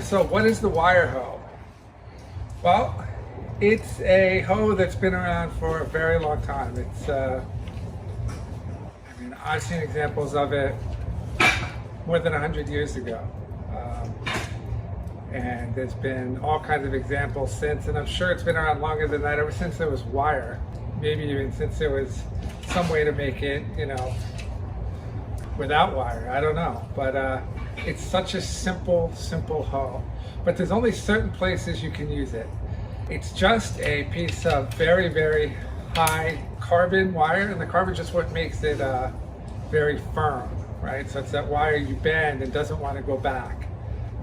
So what is the wire hoe? Well, it's a hoe that's been around for a very long time. I've seen examples of it more than 100 years ago. And there's been all kinds of examples since, and I'm sure it's been around longer than that, ever since there was wire. Maybe even since there was some way to make it, without wire. I don't know. But it's such a simple hoe. But there's only certain places you can use it. It's just a piece of very, very high carbon wire, and the carbon is just what makes it very firm, right? So it's that wire you bend and doesn't want to go back,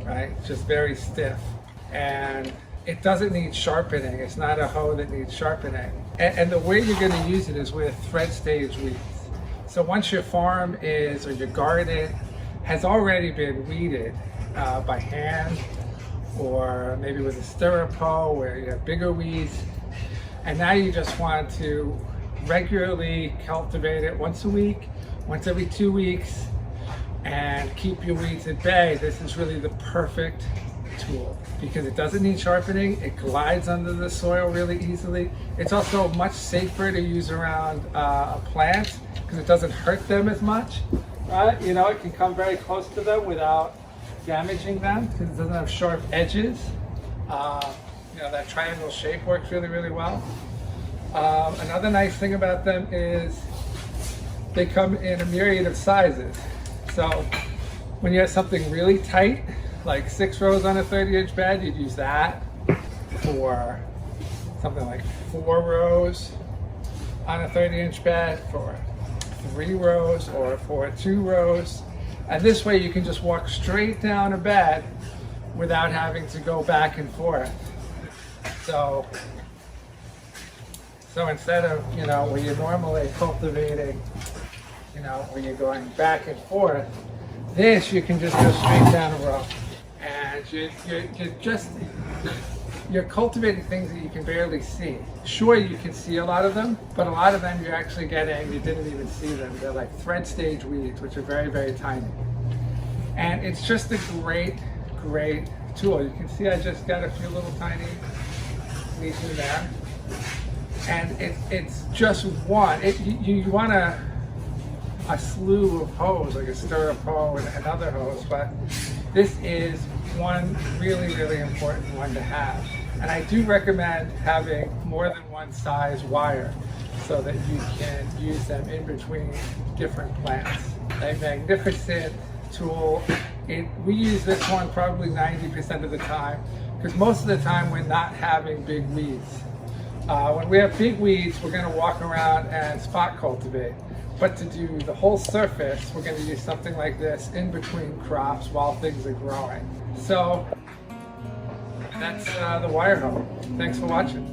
right? It's just very stiff. And it doesn't need sharpening. It's not a hoe that needs sharpening. And the way you're going to use it is with thread stage weeds. So once your farm is, or your garden has already been weeded by hand, or maybe with a stirrup hoe where you have bigger weeds, and now you just want to regularly cultivate it once a week, once every 2 weeks, and keep your weeds at bay, this is really the perfect tool because it doesn't need sharpening. It glides under the soil really easily. It's also much safer to use around plants because it doesn't hurt them as much, right? It can come very close to them without damaging them because it doesn't have sharp edges. That triangle shape works really, really well. Another nice thing about them is they come in a myriad of sizes. So when you have something really tight, like 6 rows on a 30-inch bed, you'd use that. For something like 4 rows on a 30-inch bed, for 3 rows, or for 2 rows. And this way you can just walk straight down a bed without having to go back and forth. So instead of, where you're normally cultivating, where you're going back and forth, this you can just go straight down a row. And you're cultivating things that you can barely see. Sure, you can see a lot of them, but a lot of them you're actually getting, you didn't even see them. They're like thread stage weeds, which are very, very tiny. And it's just a great, great tool. You can see I just got a few little tiny weeds in there. And it's just one. You want a slew of hoes, like a stirrup hoe and other hoes, but this is one really, really important one to have. And I do recommend having more than one size wire so that you can use them in between different plants. A magnificent tool. We use this one probably 90% of the time because most of the time we're not having big weeds. When we have big weeds, we're going to walk around and spot cultivate. But to do the whole surface, we're going to use something like this in between crops while things are growing. So that's the wire hoe. Thanks for watching.